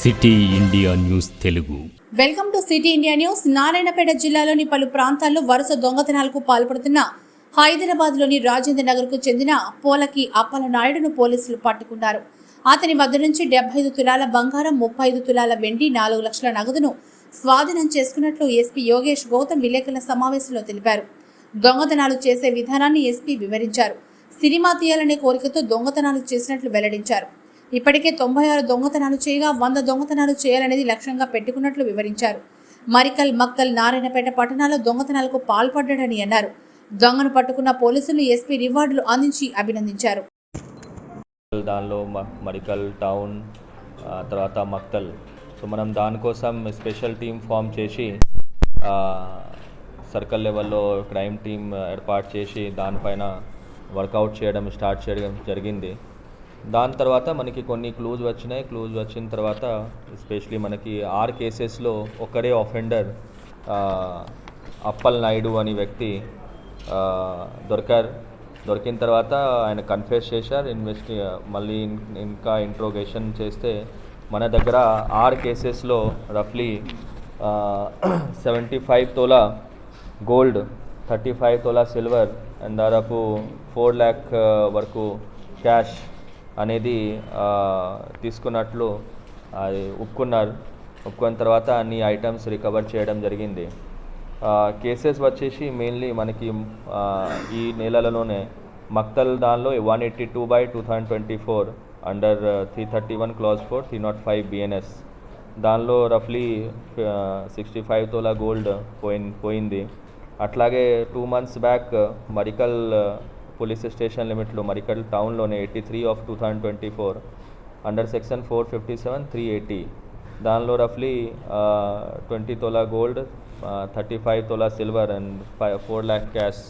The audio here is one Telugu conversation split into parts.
City India news Telugu. Welcome to city India news. Narayanpet జిల్లాలోని పలు ప్రాంతాల్లో వరుస దొంగతనాలకు పాల్పడుతున్న హైదరాబాద్లోని రాజేంద్ర నగర్కు చెందిన పోలకి అప్పల నాయుడును పోలీసులు పట్టుకున్నారు. అతని వద్ద నుంచి 75 తులాల బంగారం, 35 తులాల వెండి, 4 లక్షల నగదును స్వాధీనం చేసుకున్నట్లు ఎస్పీ యోగేష్ గౌతమ్ విలేకరుల సమావేశంలో తెలిపారు. దొంగతనాలు చేసే విధానాన్ని ఎస్పీ వివరించారు. సినిమా తీయాలనే కోరికతో దొంగతనాలు చేసినట్లు వెల్లడించారు. ఇప్పటికే 96 దొంగతనాలు చేయగా 100 దొంగతనాలు చేయాలనేది లక్ష్యంగా పెట్టుకున్నట్లు వివరించారు. మరికల్, మక్కల్, నారాయణపేట పట్టణాల్లో దొంగతనాలకు పాల్పడ్డాడని అన్నారు. దొంగను పట్టుకున్న పోలీసులు ఎస్పీ రివార్డులు అందించి అభినందించారు. దానిలో మరికల్ టౌన్, తర్వాత మక్తల్. సో మనం దానికోసం స్పెషల్ టీం ఫామ్ చేసి సర్కిల్ లెవెల్లో క్రైమ్ టీం ఏర్పాటు చేసి దానిపైన వర్కౌట్ స్టార్ట్ చేయడం జరిగింది. దాని తర్వాత మనకి కొన్ని క్లూజ్ వచ్చిన తర్వాత ఎస్పెషలీ మనకి 6 కేసెస్లో ఒక్కడే ఆఫెండర్ అప్పల్ నాయుడు అనే వ్యక్తి దొరికిన తర్వాత ఆయన కన్ఫెస్ చేశారు. మళ్ళీ ఇంకా ఇంట్రోగేషన్ చేస్తే మన దగ్గర 6 కేసెస్లో రఫ్లీ 75 tola gold, 35 tola silver and దాదాపు 4 lakh వరకు క్యాష్ అనేది తీసుకున్నట్లు ఒప్పుకున్న తర్వాత అన్ని ఐటమ్స్ రికవర్ చేయడం జరిగింది. కేసెస్ వచ్చేసి మెయిన్లీ మనకి ఈ నెలలోనే మక్తల్ దానిలో 182/2024 అండర్ 331 clause 4 305 BNS దానిలో రఫ్లీ 65 తోలా గోల్డ్ పోయింది. అట్లాగే 2 months back Marikal police station లిమిట్లో మరికల్ టౌన్లోనే 83/2024 అండర్ సెక్షన్ 457 380 దానిలో రఫ్లీ 20 tola gold, 35 tola silver and 4 lakh cash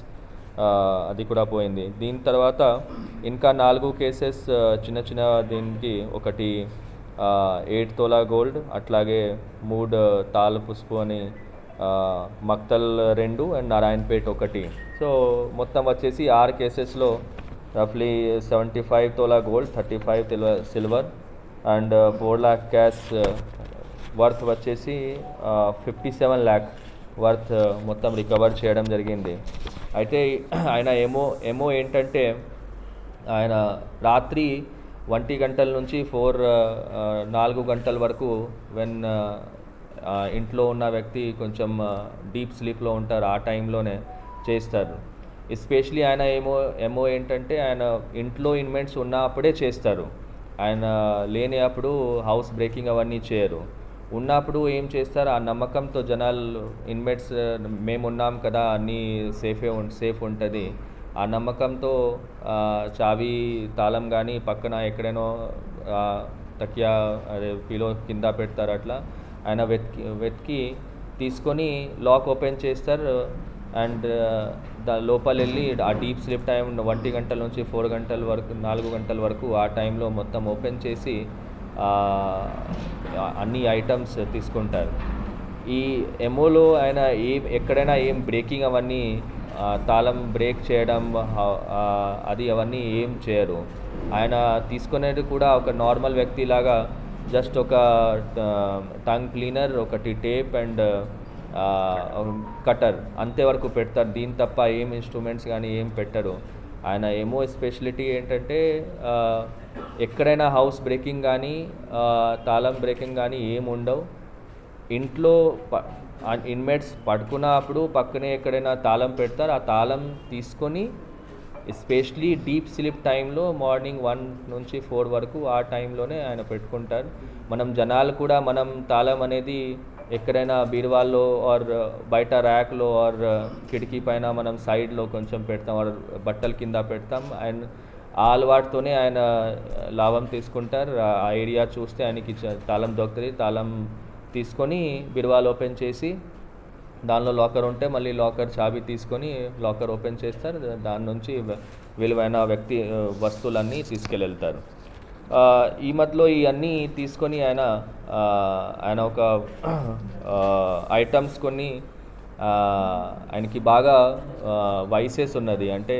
అది కూడా పోయింది. దీని తర్వాత ఇంకా 4 కేసెస్ చిన్న దీనికి ఒకటి 8 తోలా గోల్డ్, అట్లాగే 3 తాళ పుష్పు అని మక్తల్ 2 అండ్ నారాయణపేట్ 1. సో మొత్తం వచ్చేసి 6 కేసెస్లో రఫ్లీ 75 tola gold, 35 tola silver and 4 lakh cash worth వచ్చేసి 57 lakh వర్త్ మొత్తం రికవర్ చేయడం జరిగింది. అయితే ఆయన ఏమో ఏంటంటే ఆయన రాత్రి 1 గంటల నుంచి 4 గంటల వరకు ఇంట్లో ఉన్న వ్యక్తి కొంచెం డీప్ స్లీప్లో ఉంటారు, ఆ టైంలోనే చేస్తారు. ఎస్పెషలీ ఆయన ఏమో ఏంటంటే ఆయన ఇంట్లో ఇన్మేట్స్ ఉన్నప్పుడే చేస్తారు. ఆయన లేని అప్పుడు హౌస్ బ్రేకింగ్ అవన్నీ చేయరు. ఉన్నప్పుడు ఏం చేస్తారు, ఆ నమ్మకంతో జనాలు ఇన్మేట్స్ మేమున్నాం కదా అన్నీ సేఫ్ ఉంటుంది, ఆ నమ్మకంతో చావి తాళం కానీ పక్కన ఎక్కడైనా తకియా పిలో కింద పెడతారు. అట్లా ఆయన వెతికి తీసుకొని లాక్ ఓపెన్ చేస్తారు అండ్ లోపల వెళ్ళి ఆ డీప్ స్లీప్ టైం 1 గంటల నుంచి 4 గంటల వరకు 4 గంటల వరకు ఆ టైంలో మొత్తం ఓపెన్ చేసి అన్ని ఐటమ్స్ తీసుకుంటారు. ఈ ఎమోలో ఆయన ఎక్కడైనా ఏం బ్రేకింగ్ అవన్నీ తాళం బ్రేక్ చేయడం అవన్నీ ఏం చేయరు. ఆయన తీసుకునేది కూడా ఒక నార్మల్ వ్యక్తిలాగా జస్ట్ ఒక టంగ్ క్లీనర్, ఒకటి టేప్ అండ్ కటర్ అంతేవరకు పెడతారు. దీని తప్ప ఏం ఇన్స్ట్రుమెంట్స్ కానీ ఏం పెట్టరు. ఆయన స్పెషాలిటీ ఏంటంటే ఎక్కడైనా హౌస్ బ్రేకింగ్ కానీ తాళం బ్రేకింగ్ కానీ ఏం ఉండవు. ఇంట్లో ఇన్మేట్స్ పడుకున్నప్పుడు పక్కనే ఎక్కడైనా తాళం పెడతారు, ఆ తాళం తీసుకొని ఎస్పెషలీ డీప్ స్లీప్ టైంలో మార్నింగ్ 1 నుంచి 4 వరకు ఆ టైంలోనే ఆయన పెట్టుకుంటారు. మనం జనాలు కూడా మనం తాళం అనేది ఎక్కడైనా బీరువాల్లో ఆర్ బయట ర్యాక్లో ఆర్ కిటికీ పైన మనం సైడ్లో కొంచెం పెడతాం ఆర్ బట్టల కింద పెడతాం. అండ్ ఆ అలవాటుతోనే ఆయన లాభం తీసుకుంటారు. ఆ ఏరియా చూస్తే ఆయనకి తాళం దొరుకుతుంది. తాళం తీసుకొని బీరువాలు ఓపెన్ చేసి దానిలో లాకర్ ఉంటే మళ్ళీ లాకర్ చాబీ తీసుకొని లాకర్ ఓపెన్ చేస్తారు. దాని నుంచి విలువైన వస్తువులన్నీ తీసుకెళ్తారు. ఈ మధ్యలో ఇవన్నీ తీసుకొని ఆయన ఒక ఐటమ్స్ కొన్ని ఆయనకి బాగా వైసెస్ ఉన్నది. అంటే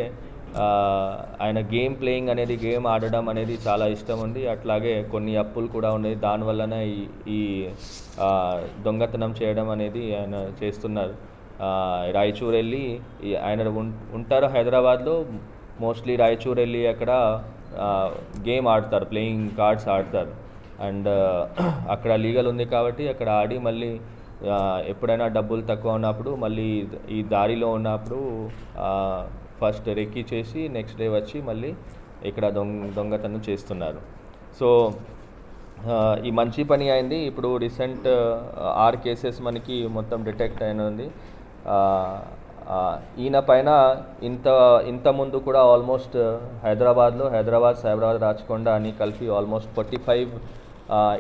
ఆయన గేమ్ ఆడడం అనేది చాలా ఇష్టం ఉంది. అట్లాగే కొన్ని అప్పులు కూడా ఉన్నాయి. దానివల్లనే ఈ దొంగతనం చేయడం అనేది ఆయన చేస్తున్నారు. రాయచూర్ వెళ్ళి ఆయన ఉంటారు హైదరాబాద్లో. మోస్ట్లీ రాయచూర్ వెళ్ళి అక్కడ గేమ్ ఆడతారు, ప్లేయింగ్ కార్డ్స్ ఆడతారు. అండ్ అక్కడ లీగల్ ఉంది కాబట్టి అక్కడ ఆడి మళ్ళీ ఎప్పుడైనా డబ్బులు తక్కువ ఉన్నప్పుడు మళ్ళీ ఈ దారిలో ఉన్నప్పుడు ఫస్ట్ రెక్కి చేసి నెక్స్ట్ డే వచ్చి మళ్ళీ ఇక్కడ దొంగతనం చేస్తున్నారు. సో ఈ మంచి పని అయింది. ఇప్పుడు రీసెంట్ 6 కేసెస్ మనకి మొత్తం డిటెక్ట్ అయినది. ఈయన పైన ఇంత ముందు కూడా ఆల్మోస్ట్ హైదరాబాద్, సైబరాబాద్, రాచకొండ అని కలిపి ఆల్మోస్ట్ 45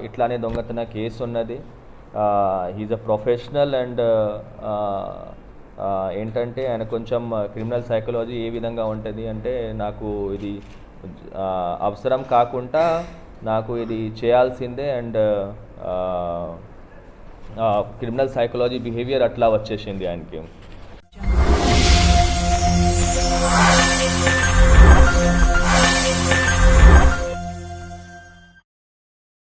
ఇట్లానే దొంగతన కేసు ఉన్నది. హీజ్ అ ప్రొఫెషనల్ అండ్ ఏంటంటే ఆయన కొంచెం క్రిమినల్ సైకాలజీ ఏ విధంగా ఉంటుంది అంటే, నాకు ఇది అవసరం కాకుండా నాకు ఇది చేయాల్సిందే అండ్ క్రిమినల్ సైకాలజీ బిహేవియర్ అట్లా వచ్చేసింది ఆయనకి.